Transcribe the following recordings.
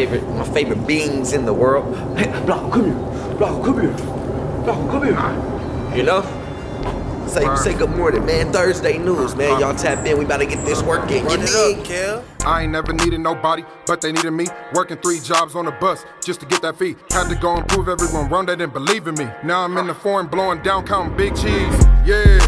favorite beings in the world. Hey, Blanco, come here. Blanco, come here. Blanco, come here. You know? Say good morning, man. Thursday news, man. Y'all tap in. We about to get this work in. Run it up, Kel. I ain't never needed nobody, but they needed me. Working 3 jobs on a bus just to get that fee. Had to go and prove everyone wrong, they didn't believe in me. Now I'm in the foreign blowing down, counting big cheese. Yeah,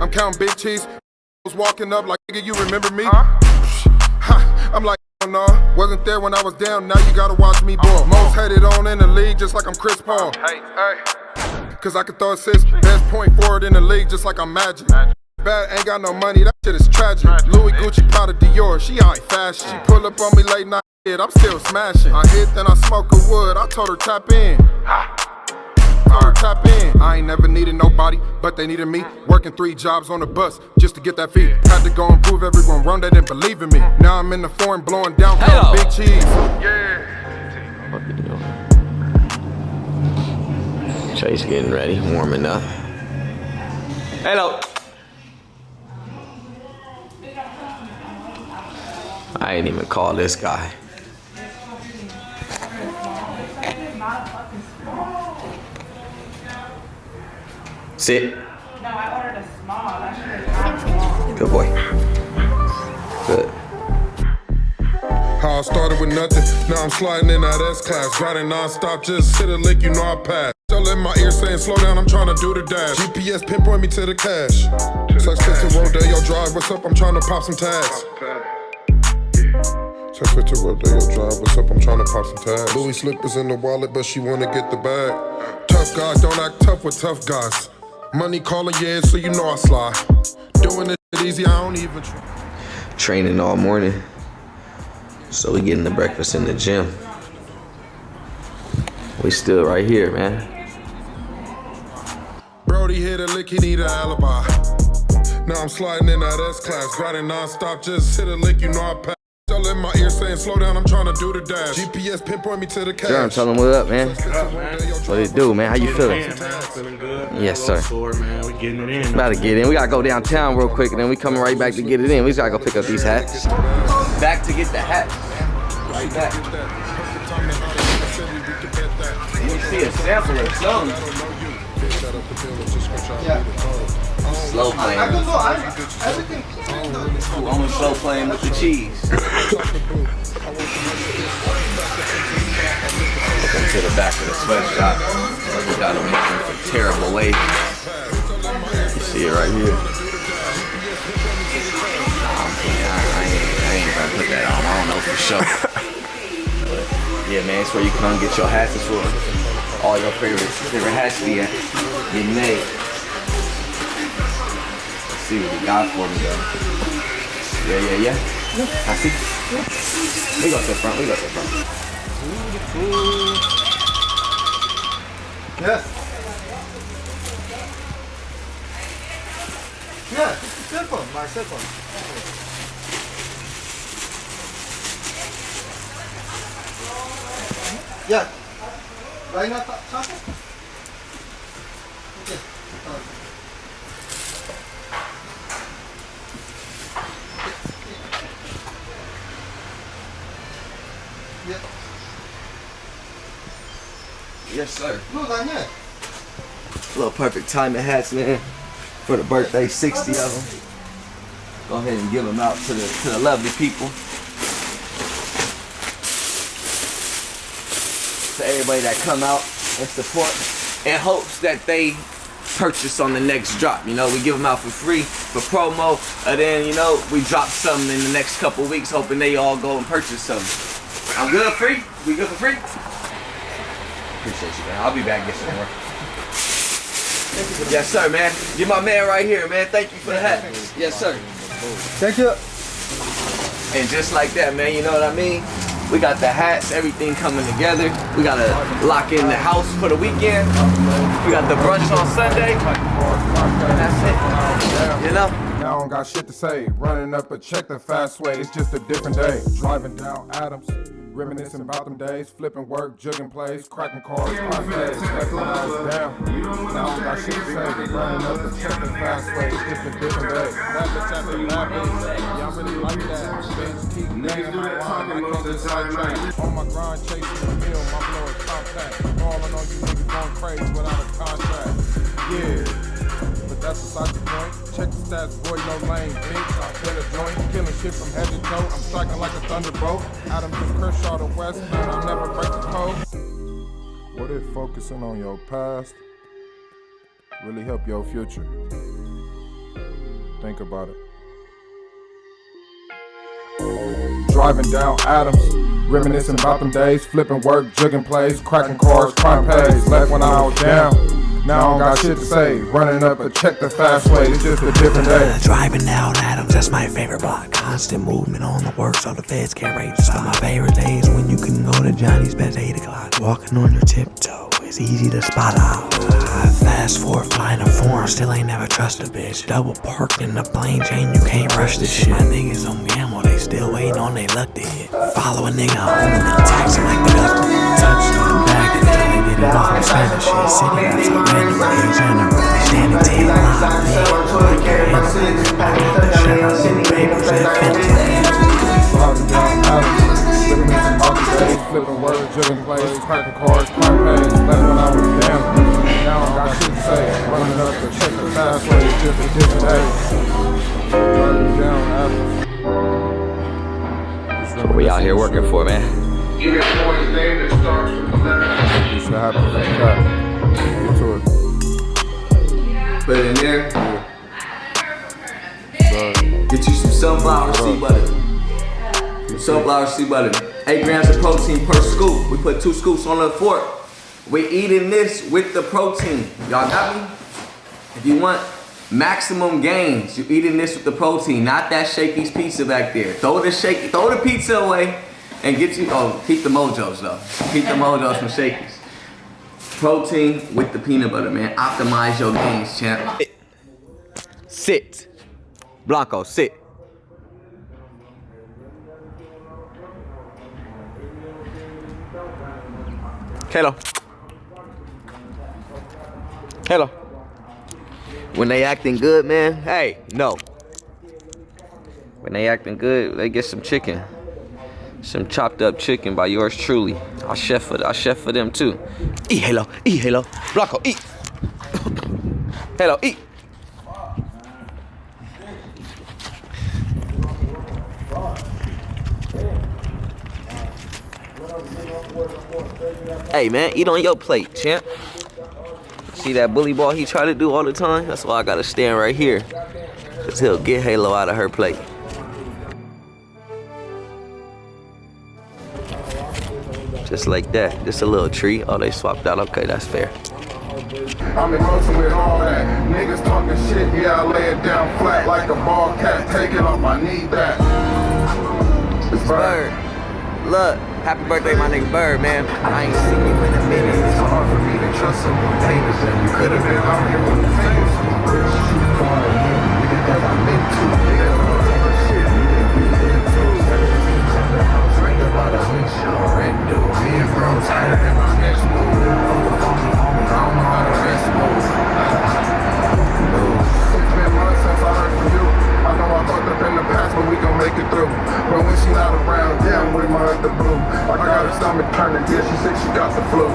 I'm counting big cheese. Was walking up like, nigga, you remember me? I'm like, oh no, wasn't there when I was down, now you gotta watch me ball. Most hated on in the league, just like I'm Chris Paul. Cause I can throw assists, best point forward in the league, just like I'm Magic. Bad ain't got no money, that shit is tragic. Louis, Gucci, Prada, Dior, she ain't fashion. She pull up on me late night, I'm still smashing. I hit, then I smoke a wood, I told her tap in. Tap in. I ain't never needed nobody, but they needed me. Working 3 jobs on a bus just to get that fee. Had to go and prove everyone wrong, they didn't believe in me. Now I'm in the foreign blowing down, counting big cheese. Yeah. What you doing? Chase getting ready, warming up. Hello. I ain't even call this guy. Sit. No, I ordered a small. Good boy. Good. How I started with nothing, now I'm sliding in that S-Class. Riding non-stop, just hit a lick, you know I pass. Still in my ear saying slow down, I'm trying to do the dash. GPS pinpoint me to the cash. Success to Rodeo Drive, what's up, I'm trying to pop some tags. Success to Rodeo Drive, what's up, I'm trying to pop some tags. Louis slippers in the wallet, but she wanna get the bag. Tough guys don't act tough with tough guys. Money calling, yeah, so you know I slide. Doing this shit easy, I don't even try. Training all morning. So we getting the breakfast in the gym. We still right here, man. Brody hit a lick, he need an alibi. Now I'm sliding in that S-Class, riding non-stop, just hit a lick, you know I pass. Still in my ear saying slow down, I'm trying to do the dash. GPS pinpoint me to the cash. Sure, tell them what up, man. What it do, man? How you feeling? Feeling good. Yes, sir. Man, we getting it in. About to get in. We gotta go downtown real quick, and then we coming right back to get it in. We just gotta go pick up these hats. Back to get the hats. Right back. You see a sample or something. Slow playing. I'm gonna slow playing with the cheese. Welcome to the back of the sweatshop. We got them looking for terrible wages. You see it right here. I ain't gonna put that on. I don't know for sure. But yeah, man, it's where you come get your hats. It's where all your favorite hats be at. Get made. Let's see what we got for me though. Yeah. I see. We go to the front. Yes. Yeah, cell phone, my cell phone. Yeah. Right now, something? Okay. Yeah. Yes, sir. No, not yet. Little perfect timing hats, man, for the birthday, 60 of them. Go ahead and give them out to the lovely people. To everybody that come out and support in hopes that they purchase on the next drop. You know, we give them out for free, for promo, and then, you know, we drop something in the next couple weeks hoping they all go and purchase something. I'm good for free? We good for free? Appreciate you, man. I'll be back and get some more. Yes, sir, man. You're my man right here, man. Thank you for the hat. Yes, sir. Thank you. And just like that, man, you know what I mean? We got the hats, everything coming together. We gotta lock in the house for the weekend. We got the brunch on Sunday. And that's it. You know? Now I don't got shit to say. Running up a check the fast way, it's just a different day. Driving down Adams. Reminiscing about them days, flipping work, jugging plays, cracking cars, cracking plays, back when I was down. Now I got shit to say, running up and checking fast ways, different days. That bitch after that bitch, y'all really like that. Bitch keep niggas do that talking most of the time. On my grind, chasing the mill, my blow is compact. Falling on you niggas going crazy without a contract. Yeah. But that's beside the point. Check the stats, boy, no lane, bitch. I kill a joint, killing shit from head to toe. I'm striking like a thunderbolt. Adams and Kershaw the West, and I'll never break the code. What if focusing on your past really help your future? Think about it. Driving down Adams, reminiscing about them days, flipping work, jugging plays, cracking cars, crime pays. Left when I was down. Now I don't got shit to say. Running up a check the fast way, it's just a different day. Driving down Adams, that's my favorite block. Constant movement on the work, so the feds can't rate the spot. My favorite days when you can go to Johnny's best 8 o'clock. Walking on your tiptoe, it's easy to spot out. Fast forward, flying a foreign, still ain't never trust a bitch. Double parked in the plane chain, you can't rush this shit. My niggas on gamble, they still waiting on they luck to hit. Follow a nigga home and then taxi like the government. Touchdown, back to get it off, Spanish shit, city that's a random age general. Standing 10 live, papers and fentanyl. Flipping words, jugging plays, cracking cars, crime pays. Left when I was down. Now I got shit to say. Running up to check the fast way, it's just a different day. Driving down Adams. What we out here working for, man? You get boy's name that starts with the letter. You should have to get to it. Put it in there. Get you some sunflower seed butter. Sunflower seed butter. 8 grams of protein per scoop. We put 2 scoops on the fork. We eating this with the protein. Y'all got me? If you want maximum gains, you eating this with the protein, not that Shakey's pizza back there. Throw the pizza away and get you, keep the mojos though. Keep the mojos from Shakey's. Protein with the peanut butter, man. Optimize your gains, champ. Sit. Blanco, sit. Hello. Hello. When they acting good, man, hey, no. When they acting good, they get some chicken. Some chopped up chicken by yours truly. I'll chef for them too. Eat, Halo, eat, Halo. Blanco, eat. Halo, eat. Hey man, eat on your plate, champ. See that bully ball he try to do all the time? That's why I gotta stand right here. Cause he'll get Halo out of her plate. Just like that, just a little tree. Oh, they swapped out, okay, that's fair. I'm in motion with all that. Niggas talking shit, yeah, I lay it down flat like a ball cat. Take it off, I need that. It's Bird. Look, happy birthday, my nigga Bird, man. I ain't seen you in a minute. It's hard for me to trust someone famous, and you could have been out here with the famous. Because I meant to. Shit, we did too. 17 house, right about a switch, already do. Me and bro tired in my next move. I don't know how to rest move. It's been months since I heard from you. I know I fucked up in the past, but we gon' make it through. But when she not around, yeah, I'm with my other boo. I got her stomach turning, yeah, she said she got the flu.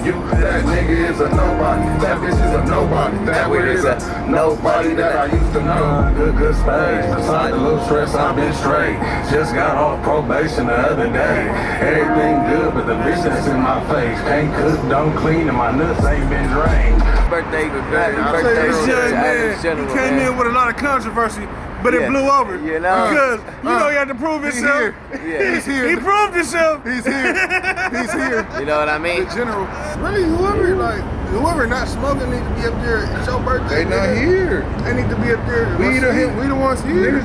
You, that nigga is a nobody. That bitch is a nobody. That bitch is a nobody that I used to know. Good space. Beside the little stress, I've been straight. Just got off probation the other day. Everything good, but the bitch that's in my face. Can't cook, don't clean, and my nuts ain't been drained. Birthday, happy birthday to Adams General, he came in with a lot of controversy, but it blew over. You know? Because you know he had to prove himself. Yeah. He's here. He proved himself. He's here. He's here. You know what I mean? The general. Really, whoever not smoking need to be up there. It's your birthday. They not here. They need to be up there. We the ones here.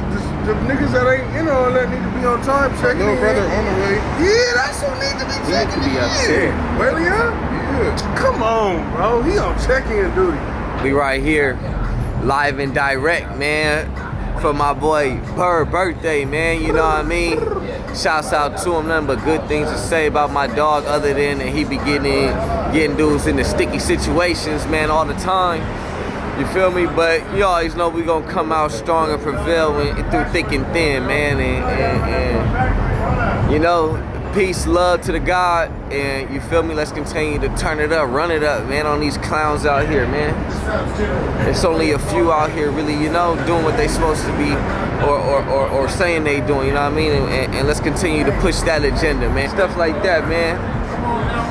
The niggas that ain't in all that need to be on time checking Little in. brother on the way. Yeah, that's who need to be checking in. Really, huh? Yeah. Come on, bro. He on check-in duty. We right here, live and direct, man. for my boy Bird birthday, man. You know what I mean? Shouts out to him. Nothing but good things to say about my dog, other than that he be getting dudes into sticky situations, man, all the time. You feel me? But you always know we gonna come out strong and prevail through thick and thin, man. And you know, peace, love to the God, and you feel me? Let's continue to turn it up, run it up, man, on these clowns out here, man. It's only a few out here really, you know, doing what they supposed to be or saying they doing, you know what I mean? And let's continue to push that agenda, man. Stuff like that, man.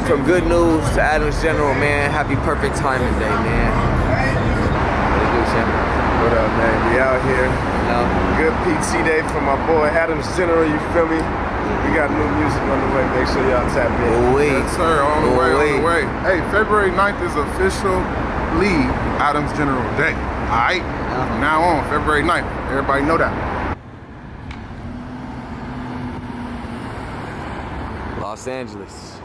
From Goodnxwz to Adams General, man. Happy perfect timing day, man. What up, man? We out here. Good PT day for my boy Adams General, you feel me? We got new music on the way. Make sure y'all tap in. Yes, sir. On the way, on the way. Hey, February 9th is officially Adams General Day. All right? From now on, February 9th. Everybody know that. Los Angeles.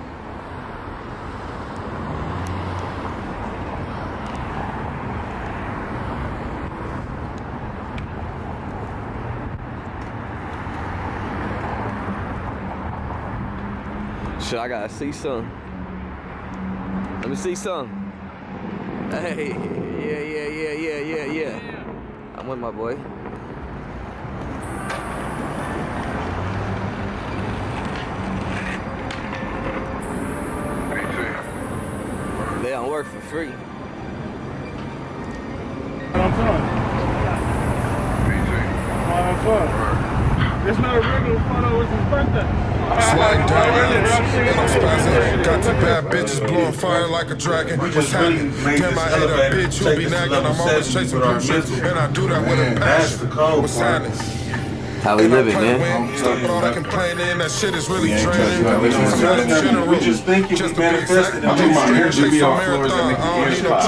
Shit, I gotta see some. Let me see some. Hey, yeah. I'm with my boy. They don't work for free. It's not a regular photo, it's his birthday. Swag down, and I'm spazzing. Got two bad bitches blowing fire like a dragon. What's happening? Damn, I hate a bitch who be nagging. I'm always chasing blue chips, and I do that with a passion. What's happening? How we living, man? Stop all that complaining, that shit is really draining. I'm general. We just think you manifested. I think my ears should be off floors that make the ears pop.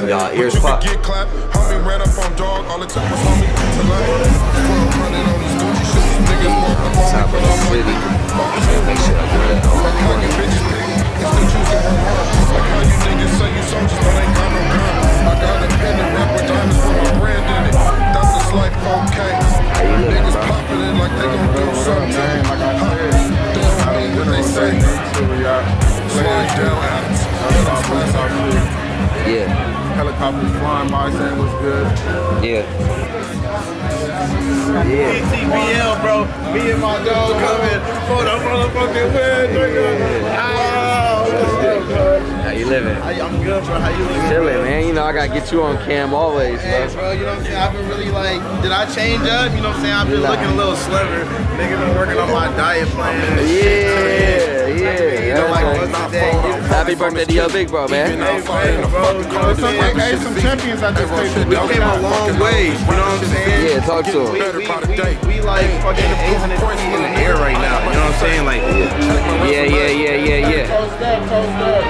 Y'all ears pop. Get clapped, homie ran up on dog. All it took was homie to let 1200 on these Gucci shit. Niggas walk up on Top of the city. Make sure I do that. like how you bitches pick. It's the juice that won't work. Like how you niggas say you soldiers, but ain't got no gun. I got a pen and rap with diamonds with my brand in it. That's just like 4K. Niggas popping it like they gon' do something. They don't mean what they say. Slide down, Adams. Yeah. Helicopters flying by saying what's good. Yeah. TBL, bro. Me and my dog coming for the motherfucking win, nigga. How you living? I'm good, bro. How you living? Chilling, man. You know I gotta get you on cam always, Hey, bro, you know what I'm saying? I've been really like, did I change up? You know what I'm saying? I've been looking a little slimmer. Nigga been working on my diet plan. Yeah. You know, like, what's the day? Happy birthday to your big bro, man. Hey, bro. You know what I'm saying? Hey, some champions out this station. We came a long way. You know what I'm saying? Yeah, talk to him. We like fucking 800 feet in the air right now. You know what I'm saying? Like, Yeah. Toast up,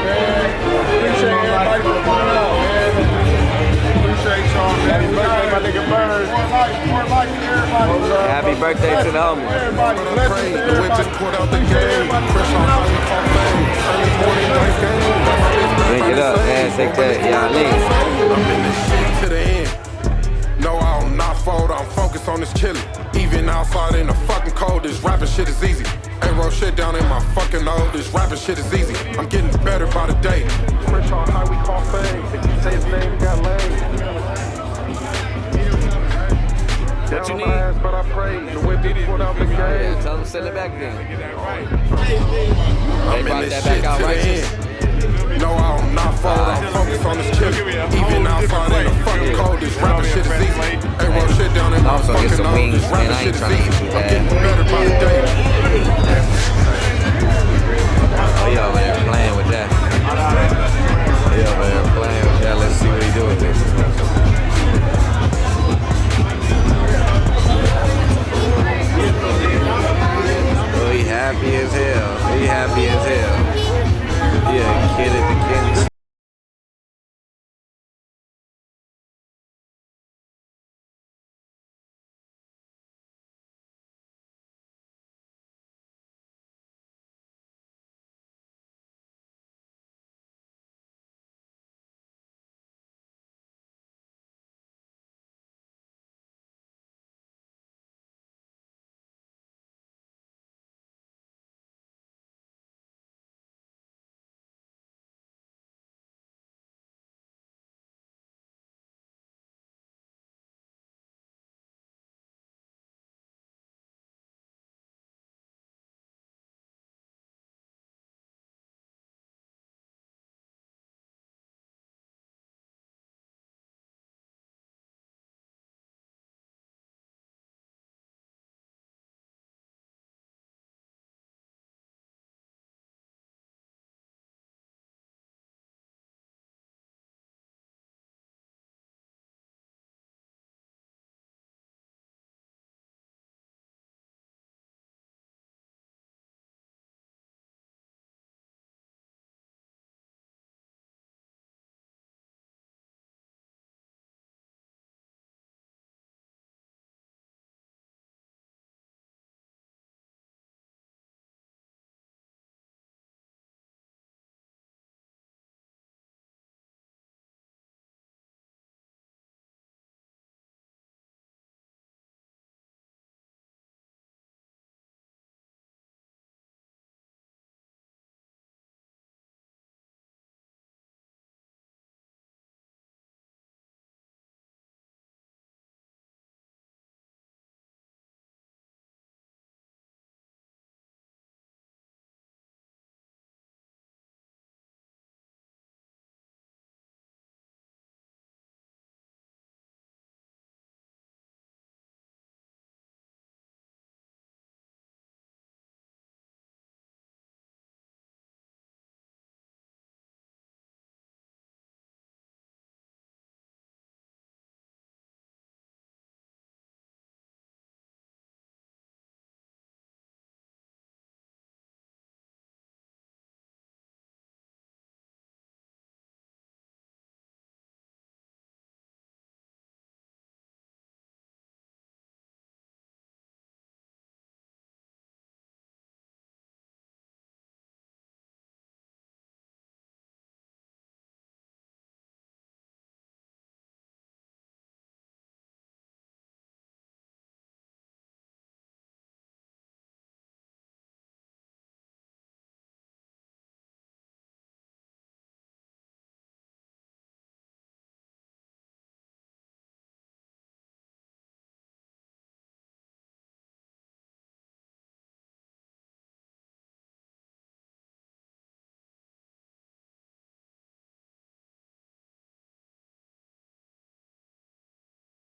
man. Appreciate everybody for pulling out, man. Appreciate y'all, man. Happy birthday, my nigga Bird. More life to everybody. Happy birthday to the homie. Everybody, blessings to The wind just poured out the game. Fresh on how we call fame. Early morning, night game. Drink it up, man. Take that. Yeah, I mean. I'm in this shit to the end. No, I'll not fold. I'm focused on this killing. Even outside in the fucking cold, this rapping shit is easy. Ain't wrote shit down in my fucking nose. This rapping shit is easy. I'm getting better by the day. Fresh on how we call fame. If you say his name, you got lame. What you need? But I pray. The wind just poured out the game. Yeah, tell them to send it back then. They brought that back out righteous. No, I'll not fold. I'm focused on this killing. Even outside in the fucking cold, this rapping shit is easy. Ain't wrote shit down in my Also get fucking some nose. wings, This man. rapping I shit ain't is trying to easy. eat too I'm getting bad. better by the day. Oh, yeah, man.